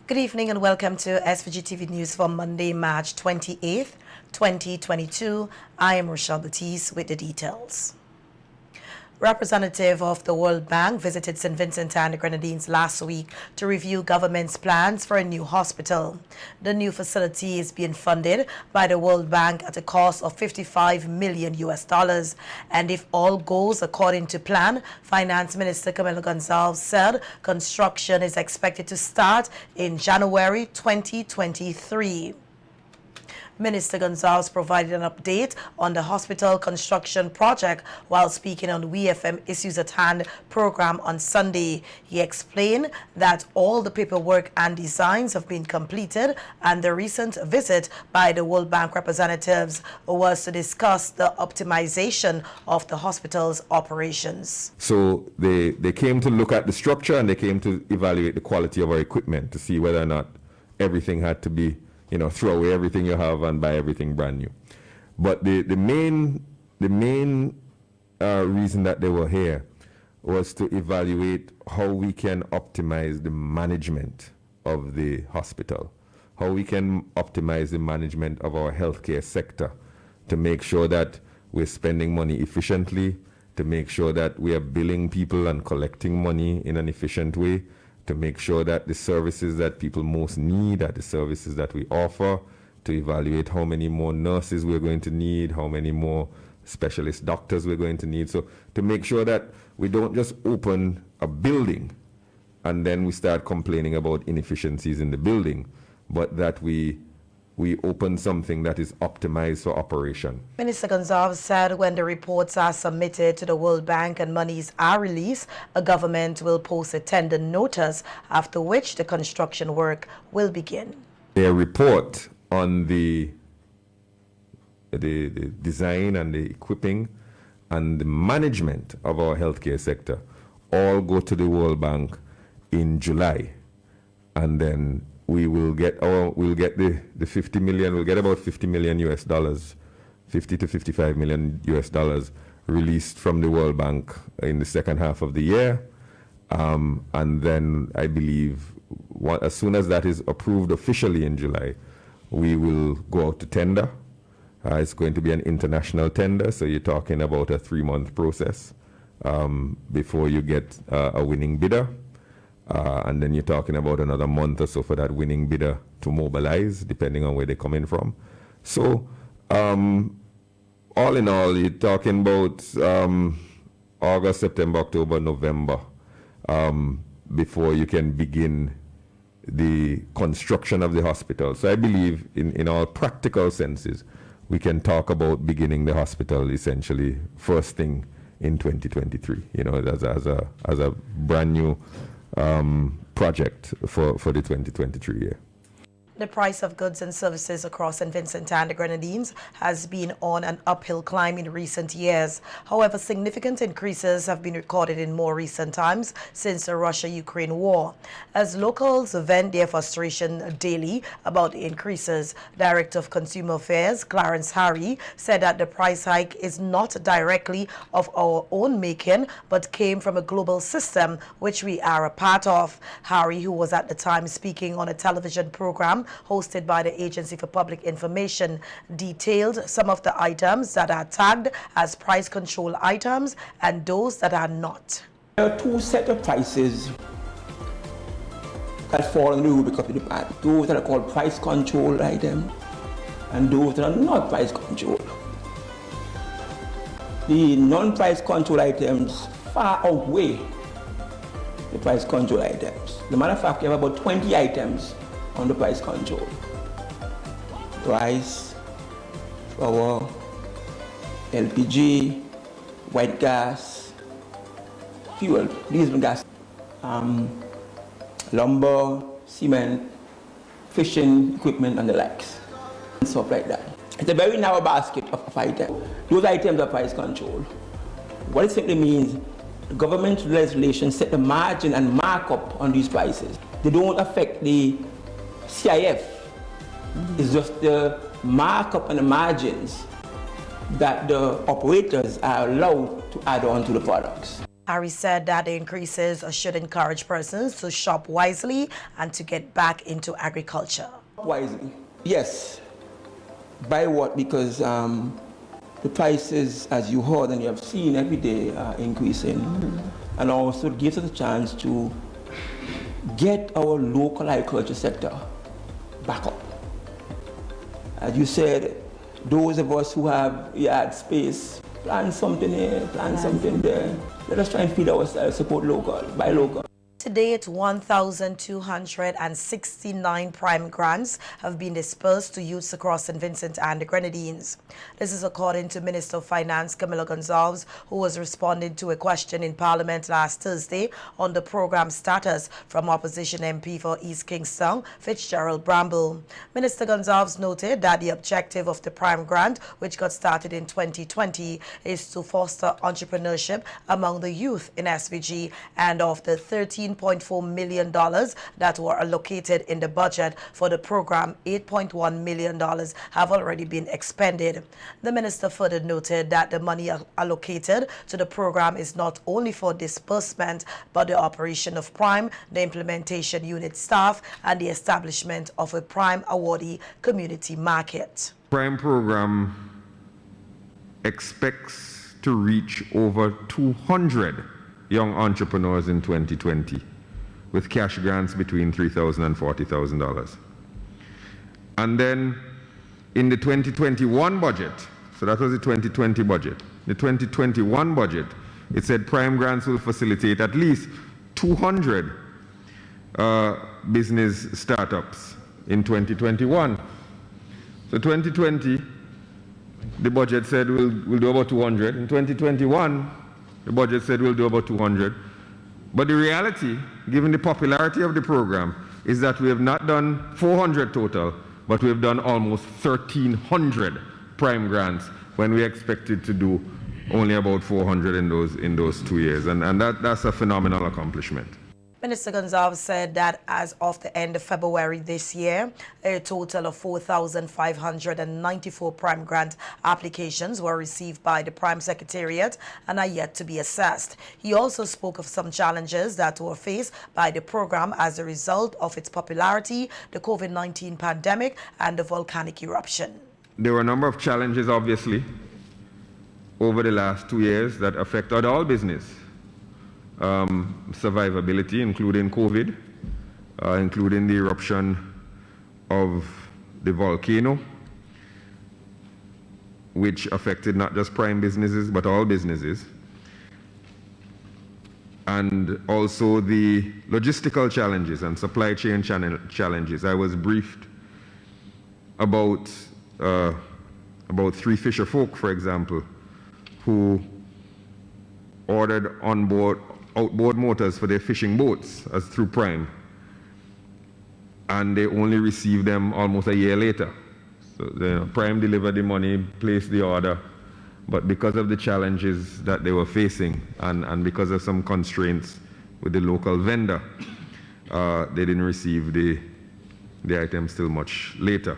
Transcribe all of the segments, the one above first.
Good evening and welcome to SVG-TV News for Monday, March 28th, 2022. I am Rochelle Batiste with the details. Representative of the World Bank visited St. Vincent and the Grenadines last week to review government's plans for a new hospital. The new facility is being funded by the World Bank at a cost of $55 million, and if all goes according to plan, Finance Minister Camilo Gonzalez said construction is expected to start in January 2023. Minister Gonzalez provided an update on the hospital construction project while speaking on the WFM Issues at Hand program on Sunday. He explained that all the paperwork and designs have been completed, and the recent visit by the World Bank representatives was to discuss the optimization of the hospital's operations. So they came to look at the structure, and they came to evaluate the quality of our equipment to see whether or not everything had to be, throw away everything you have and buy everything brand new. But the main reason that they were here was to evaluate how we can optimize the management of the hospital, how we can optimize the management of our healthcare sector to make sure that we're spending money efficiently, to make sure that we are billing people and collecting money in an efficient way, to make sure that the services that people most need are the services that we offer, to evaluate how many more nurses we're going to need, how many more specialist doctors we're going to need. So to make sure that we don't just open a building and then we start complaining about inefficiencies in the building, but that we open something that is optimized for operation. Minister Gonzalez said when the reports are submitted to the World Bank and monies are released, a government will post a tender notice, after which the construction work will begin. Their report on the design and the equipping and the management of our healthcare sector all go to the World Bank in July, and then we'll get the 50 million. We'll get about $50 million, $50 to $55 million released from the World Bank in the second half of the year, and then I believe as soon as that is approved officially in July, we will go out to tender. It's going to be an international tender, so you're talking about a 3-month process before you get a winning bidder. And then you're talking about another month or so for that winning bidder to mobilize, depending on where they're coming from. So, all in all, you're talking about August, September, October, November, before you can begin the construction of the hospital. So I believe in all practical senses, we can talk about beginning the hospital essentially first thing in 2023, as a brand new project for the 2023 year. The price of goods and services across St. Vincent and the Grenadines has been on an uphill climb in recent years. However, significant increases have been recorded in more recent times since the Russia-Ukraine war. As locals vent their frustration daily about the increases, Director of Consumer Affairs Clarence Harry said that the price hike is not directly of our own making, but came from a global system which we are a part of. Harry, who was at the time speaking on a television program hosted by the Agency for Public Information, detailed some of the items that are tagged as price control items and those that are not. There are two sets of prices that fall in the rubric of the demand. Those that are called price control items and those that are not price control. The non-price control items far outweigh the price control items. As a matter of fact, we have about 20 items on the price control. Rice, flour, LPG, white gas, fuel, diesel gas, lumber, cement, fishing equipment and the likes, and stuff like that. It's a very narrow basket of items. Those items are price control. What it simply means, the government legislation set the margin and markup on these prices. They don't affect the CIF. It's just the markup and the margins that the operators are allowed to add on to the products. Harry said that the increases should encourage persons to shop wisely and to get back into agriculture. Wisely, yes. By what? Because the prices, as you heard and you have seen every day, are increasing. And also it gives us a chance to get our local agriculture sector back up. As you said, those of us who have yard space, plant something here, plant something there. Let us try and feed ourselves, support local, buy local. To date, 1,269 prime grants have been dispersed to youths across St. Vincent and the Grenadines. This is according to Minister of Finance Camilla Gonzalez, who was responding to a question in Parliament last Thursday on the program status from opposition MP for East Kingston, Fitzgerald Bramble. Minister Gonzalez noted that the objective of the prime grant, which got started in 2020, is to foster entrepreneurship among the youth in SVG, and of the $13.4 million that were allocated in the budget for the program, $8.1 million have already been expended. The minister further noted that the money allocated to the program is not only for disbursement, but the operation of Prime, the implementation unit staff, and the establishment of a Prime awardee community market. Prime program expects to reach over 200 young entrepreneurs in 2020 with cash grants between $3,000 and $40,000. And then in the 2021 budget, so that was the 2020 budget, the 2021 budget, it said prime grants will facilitate at least 200 business startups in 2021. So 2020, the budget said we'll do about 200. In 2021, the budget said we'll do about 200. But the reality, given the popularity of the program, is that we have not done 400 total, but we have done almost 1,300 prime grants when we expected to do only about 400 in those 2 years. And that's a phenomenal accomplishment. Minister Gonzalez said that as of the end of February this year, a total of 4,594 Prime Grant applications were received by the Prime Secretariat and are yet to be assessed. He also spoke of some challenges that were faced by the program as a result of its popularity, the COVID-19 pandemic, and the volcanic eruption. There were a number of challenges, obviously, over the last 2 years that affected all business. Survivability, including COVID, including the eruption of the volcano, which affected not just prime businesses, but all businesses. And also the logistical challenges and supply chain challenges. I was briefed about 3 fisher folk, for example, who ordered outboard motors for their fishing boats as through Prime, and they only received them almost a year later. So the Prime delivered the money, placed the order, but because of the challenges that they were facing and because of some constraints with the local vendor, they didn't receive the items till much later.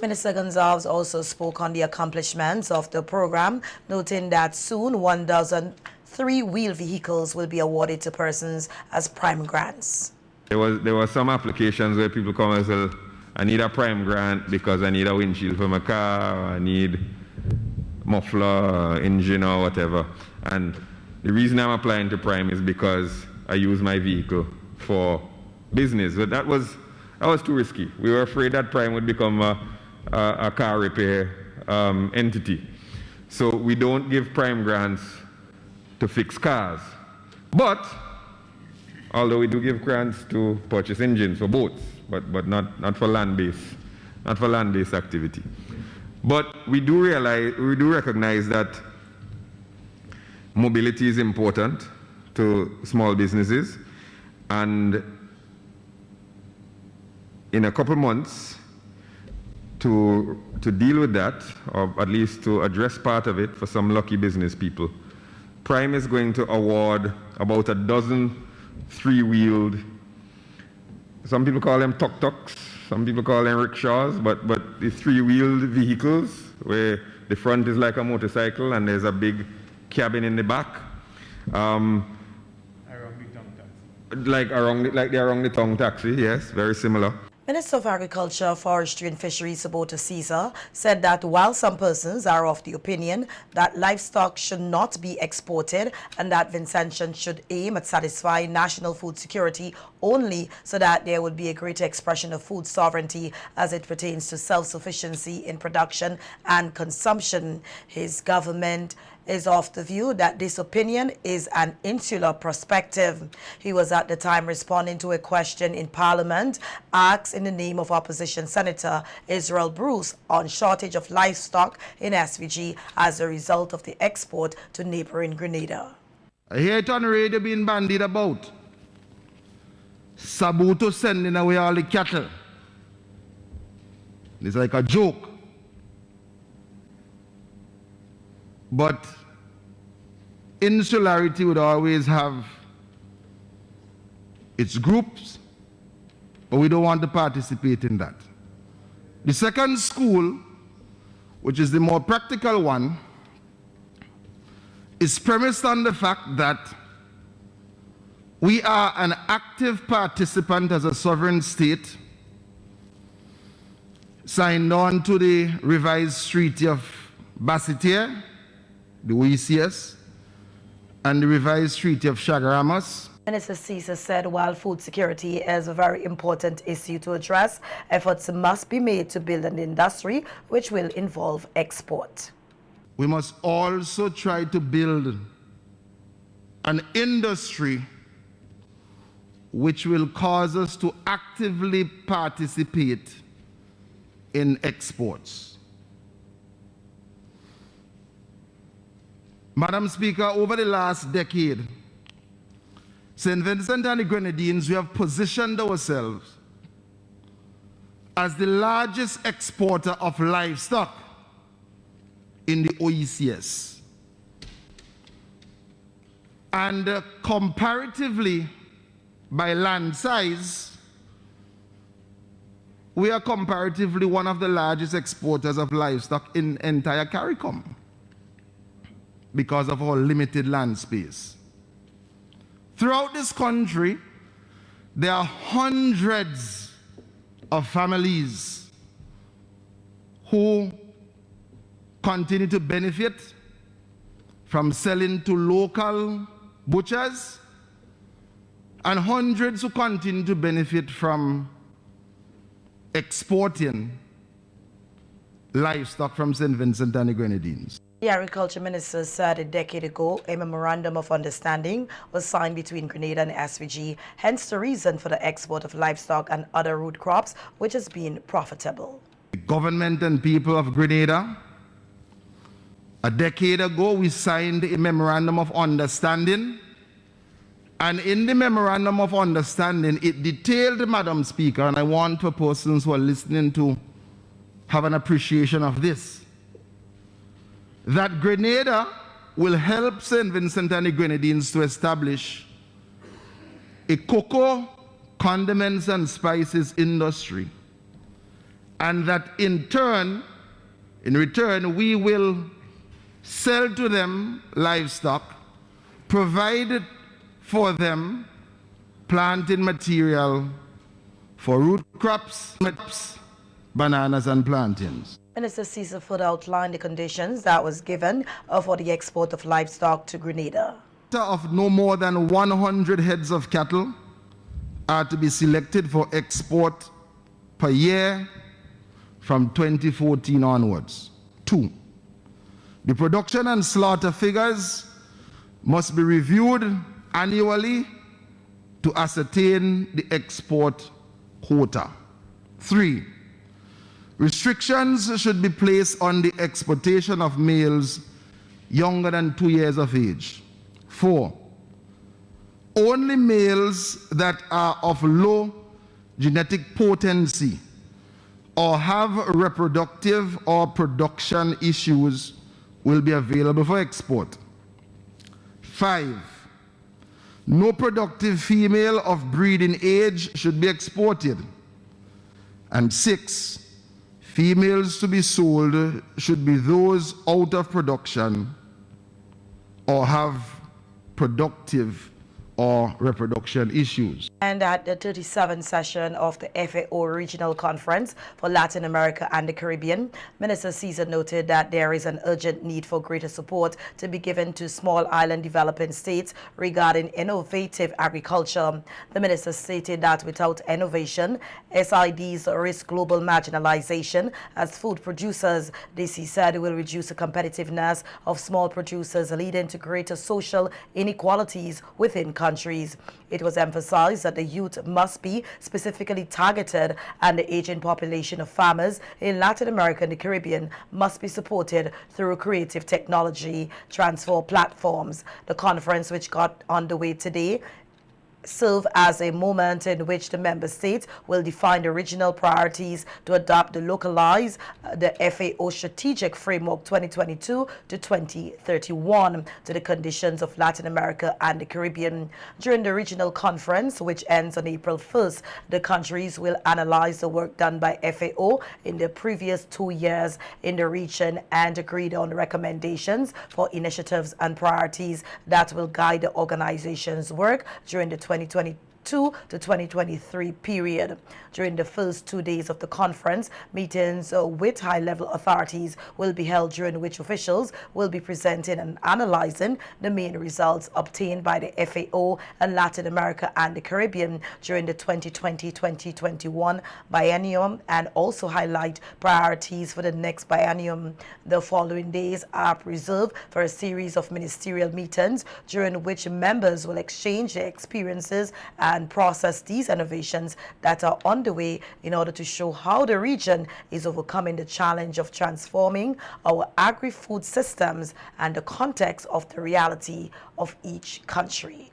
Minister Gonzalez also spoke on the accomplishments of the program, noting that soon 1 dozen 3-wheel vehicles will be awarded to persons as prime grants. There were some applications where people come and say, I need a prime grant because I need a windshield for my car, or I need muffler, engine, or whatever. And the reason I'm applying to prime is because I use my vehicle for business. But that was too risky. We were afraid that prime would become a car repair entity. So we don't give prime grants to fix cars. But, although we do give grants to purchase engines for boats, but not for land-based activity. But we do recognize that mobility is important to small businesses, and in a couple months, to deal with that, or at least to address part of it for some lucky business people, Prime is going to award about 12 3-wheeled, some people call them tuk-tuks, some people call them rickshaws, but the 3-wheeled vehicles where the front is like a motorcycle and there's a big cabin in the back. Like the around the tongue taxi, yes, very similar. Minister of Agriculture, Forestry and Fisheries, Sabota Caesar, said that while some persons are of the opinion that livestock should not be exported and that Vincentian should aim at satisfying national food security only so that there would be a greater expression of food sovereignty as it pertains to self-sufficiency in production and consumption, his government is of the view that this opinion is an insular perspective. He was at the time responding to a question in Parliament asked in the name of opposition Senator Israel Bruce on shortage of livestock in SVG as a result of the export to neighboring Grenada. I hear it on radio being bandied about. Sabuto sending away all the cattle. It's like a joke. But insularity would always have its groups, but we don't want to participate in that. The second school, which is the more practical one, is premised on the fact that we are an active participant as a sovereign state, signed on to the revised Treaty of Basseterre, the OECS, and the revised Treaty of Chaguaramas. Minister Caesar said while food security is a very important issue to address, efforts must be made to build an industry which will involve export. We must also try to build an industry which will cause us to actively participate in exports. Madam Speaker, over the last decade, St. Vincent and the Grenadines, we have positioned ourselves as the largest exporter of livestock in the OECS. And comparatively, by land size, we are comparatively one of the largest exporters of livestock in entire CARICOM because of our limited land space. Throughout this country, there are hundreds of families who continue to benefit from selling to local butchers, and hundreds who continue to benefit from exporting livestock from St. Vincent and the Grenadines. The Agriculture Minister said a decade ago a memorandum of understanding was signed between Grenada and SVG, hence the reason for the export of livestock and other root crops, which has been profitable. The government and people of Grenada, a decade ago we signed a memorandum of understanding, and in the memorandum of understanding it detailed, Madam Speaker, and I want for persons who are listening to have an appreciation of this, that Grenada will help St. Vincent and the Grenadines to establish a cocoa, condiments and spices industry, and that in return, we will sell to them livestock, provide for them planting material for root crops, bananas and plantains. Minister Caesar further outlined the conditions that was given for the export of livestock to Grenada. Of no more than 100 heads of cattle are to be selected for export per year from 2014 onwards. 2, the production and slaughter figures must be reviewed annually to ascertain the export quota. 3, restrictions should be placed on the exportation of males younger than 2 years of age. 4, only males that are of low genetic potency or have reproductive or production issues will be available for export. 5, no productive female of breeding age should be exported. And 6, females to be sold should be those out of production or have productive or reproduction issues. And at the 37th session of the FAO Regional Conference for Latin America and the Caribbean, Minister Caesar noted that there is an urgent need for greater support to be given to small island developing states regarding innovative agriculture. The minister stated that without innovation, SIDs risk global marginalization as food producers. This, he said, will reduce the competitiveness of small producers, leading to greater social inequalities within countries. It was emphasized that the youth must be specifically targeted and the aging population of farmers in Latin America and the Caribbean must be supported through creative technology transfer platforms. The conference, which got underway today, serve as a moment in which the member states will define the regional priorities to adopt the localize the FAO Strategic Framework 2022 to 2031 to the conditions of Latin America and the Caribbean. During the regional conference, which ends on April 1st, the countries will analyze the work done by FAO in the previous 2 years in the region and agreed on recommendations for initiatives and priorities that will guide the organization's work during the 2022 to 2023 period. During the first 2 days of the conference, meetings with high-level authorities will be held, during which officials will be presenting and analyzing the main results obtained by the FAO and Latin America and the Caribbean during the 2020-2021 biennium and also highlight priorities for the next biennium. The following days are reserved for a series of ministerial meetings during which members will exchange their experiences and process these innovations that are underway in order to show how the region is overcoming the challenge of transforming our agri-food systems and the context of the reality of each country.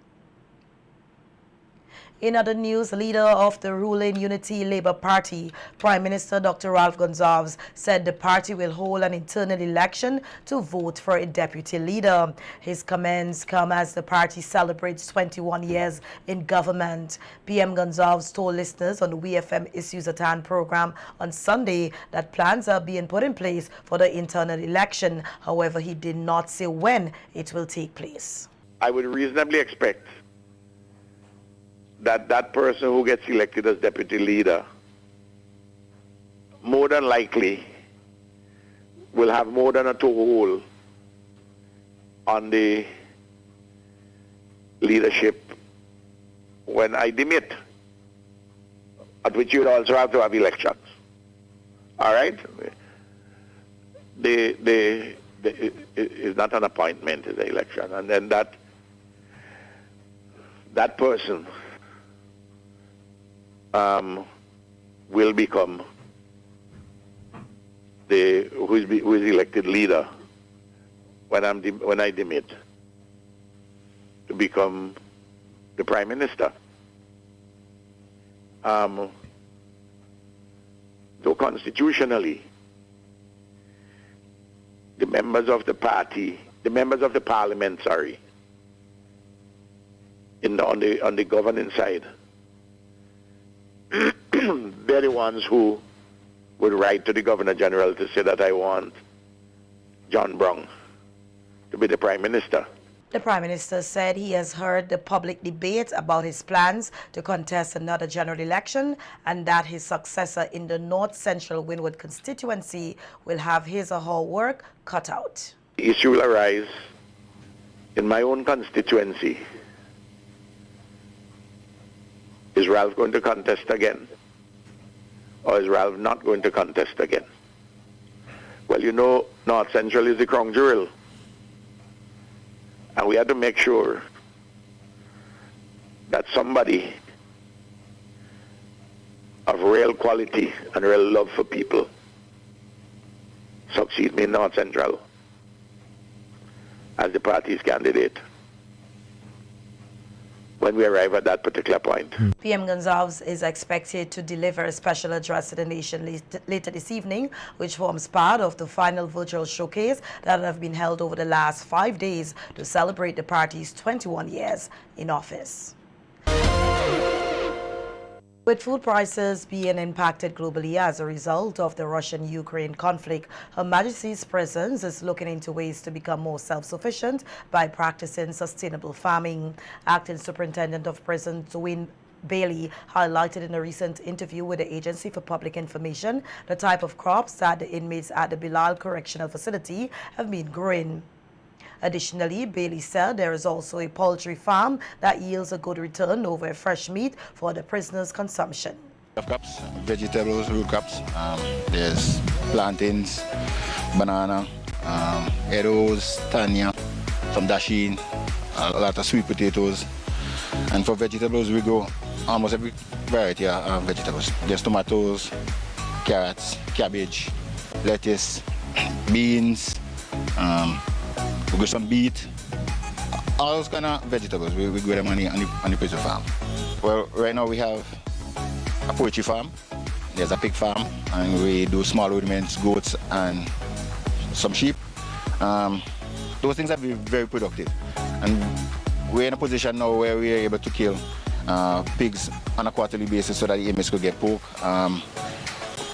In other news, leader of the ruling Unity Labour Party, Prime Minister Dr. Ralph Gonsalves, said the party will hold an internal election to vote for a deputy leader. His comments come as the party celebrates 21 years in government. PM Gonsalves told listeners on the WFM Issues at Hand program on Sunday that plans are being put in place for the internal election. However, he did not say when it will take place. I would reasonably expect that person who gets elected as deputy leader more than likely will have more than a toehold on the leadership when I demit, at which you would also have to have elections. All right? It's not an appointment, it's an election. And then that person will become who is elected leader when I demit to become the Prime Minister. So constitutionally, the members of the parliament, on the governing side, they're the ones who would write to the Governor General to say that I want John Brown to be the Prime Minister. The Prime Minister said he has heard the public debate about his plans to contest another general election and that his successor in the North Central Windward constituency will have his or her work cut out. The issue will arise in my own constituency. Is Ralph going to contest again? Or is Ralph not going to contest again? Well, you know, North Central is the crown jewel. And we had to make sure that somebody of real quality and real love for people succeed me in North Central as the party's candidate when we arrive at that particular point. PM Gonsalves is expected to deliver a special address to the nation later this evening, which forms part of the final virtual showcase that have been held over the last 5 days to celebrate the party's 21 years in office. With food prices being impacted globally as a result of the Russian-Ukraine conflict, Her Majesty's Presence is looking into ways to become more self-sufficient by practicing sustainable farming. Acting Superintendent of Prison Dwayne Bailey highlighted in a recent interview with the Agency for Public Information the type of crops that the inmates at the Bilal Correctional Facility have been growing. Additionally, Bailey said there is also a poultry farm that yields a good return over fresh meat for the prisoners' consumption. Crops, vegetables, root crops. There's plantains, banana, arrows, tanya, some dasheen, a lot of sweet potatoes. And for vegetables, we grow almost every variety of vegetables. There's tomatoes, carrots, cabbage, lettuce, beans, we grow some beet, all those kind of vegetables. We grow them on the prison farm. Well, right now we have a poultry farm, there's a pig farm, and we do small rudiments, goats, and some sheep. Those things have been very productive. And we're in a position now where we are able to kill pigs on a quarterly basis so that the inmates could get pork.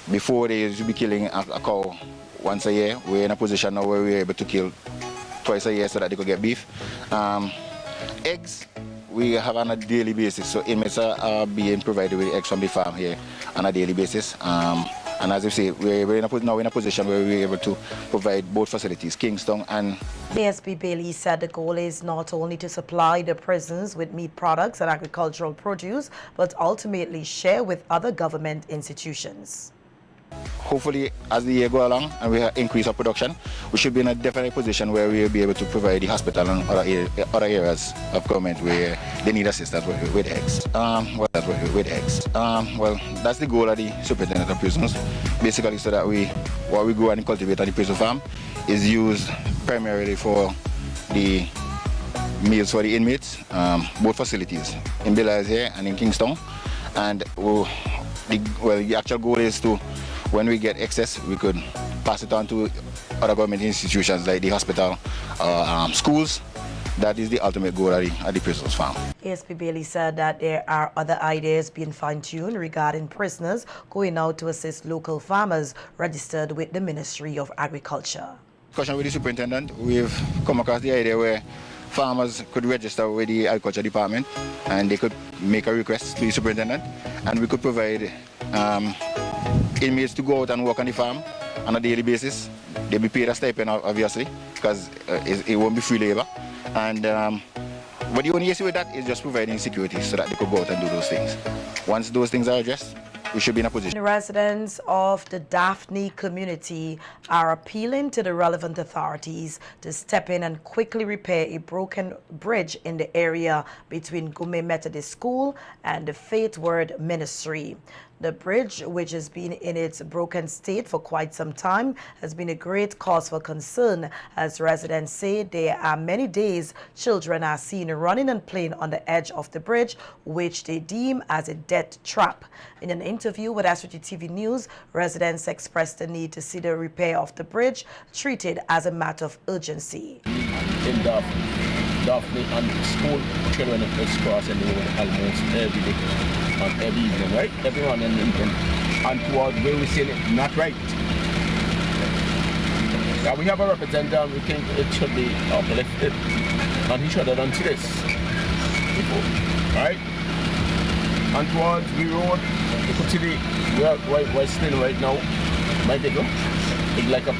Before they used to be killing a cow once a year. We're in a position now where we're able to kill twice a year so that they could get beef. Eggs, we have on a daily basis, so inmates are being provided with eggs from the farm here on a daily basis. And as you say, we're now in a position where we're able to provide both facilities, Kingston and... ASP Bailey said the goal is not only to supply the prisons with meat products and agricultural produce, but ultimately share with other government institutions. Hopefully, as the year goes along and we increase our production, we should be in a definite position where we'll be able to provide the hospital and other areas of government where they need assistance with eggs. Well, that's the goal of the Superintendent of Prisons, basically so that what we grow and cultivate on the prison farm is used primarily for the meals for the inmates, both facilities, in Bilal here and in Kingston. And the actual goal is to, when we get excess, we could pass it on to other government institutions like the hospital, schools. That is the ultimate goal of the prisons farm. ASP Bailey said that there are other ideas being fine-tuned regarding prisoners going out to assist local farmers registered with the Ministry of Agriculture. Discussion with the superintendent, we've come across the idea where farmers could register with the agriculture department and they could make a request to the superintendent, and we could provide inmates to go out and work on the farm on a daily basis. They'll be paid a stipend, obviously, because it won't be free labor. And but the only issue with that is just providing security so that they could go out and do those things. Once those things are addressed, we should be in a position. The residents of the Daphne community are appealing to the relevant authorities to step in and quickly repair a broken bridge in the area between Gume Methodist School and the Faith Word Ministry. The bridge, which has been in its broken state for quite some time, has been a great cause for concern, as residents say there are many days children are seen running and playing on the edge of the bridge, which they deem as a death trap. In an interview with SVG-TV News, residents expressed the need to see the repair of the bridge treated as a matter of urgency. In Daphne and school, children is crossing the road almost every day. Every evening, right? Everyone in the evening. And towards where we say it, not right. Now we have a representative, we think it should be uplifted. And he should have done this before, right? And towards we road, you could see we're still right now, might they go? It's like a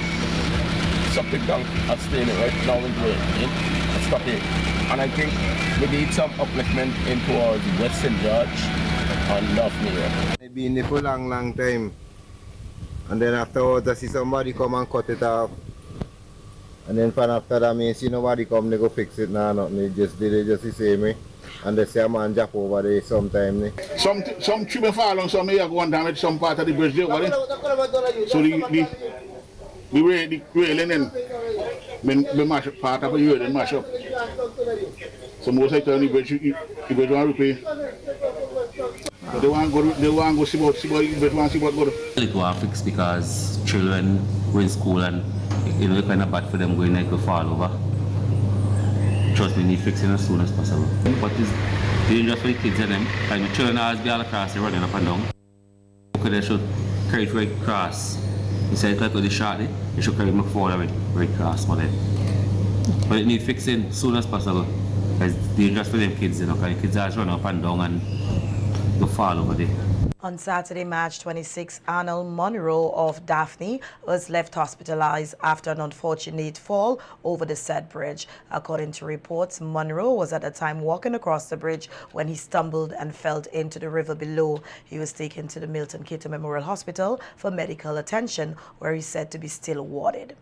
something down and staying right now into it, and stop it. And I think we need some upliftment in towards Western George and Daphne. I've been there for a long time. And then afterwards I see somebody come and cut it off. And then from after that I see nobody come, they go fix it now, nothing. They just say me. And they say a man jump over there sometime. Some tree may fall on some here go and damage some part of the bridge there, so the railing and the mash up part of the road and mash up. So most of the time the bridge you go to repair. So they want to go see about go. It will fix because children go in school and it's kind of bad for them going like to fall over. Trust me, need fixing as soon as possible. But it's dangerous for the kids and them. Like the children always be all across the running up and down. Okay, they should carry it right across. Instead of like the shot, they should carry it forward right across. But it needs fixing as soon as possible. It's dangerous for them kids, you know, because the kids always run up and down and go fall over there. On Saturday, March 26, Arnold Monroe of Daphne was left hospitalized after an unfortunate fall over the said bridge. According to reports, Monroe was at the time walking across the bridge when he stumbled and fell into the river below. He was taken to the Milton Keto Memorial Hospital for medical attention, where he's said to be still warded.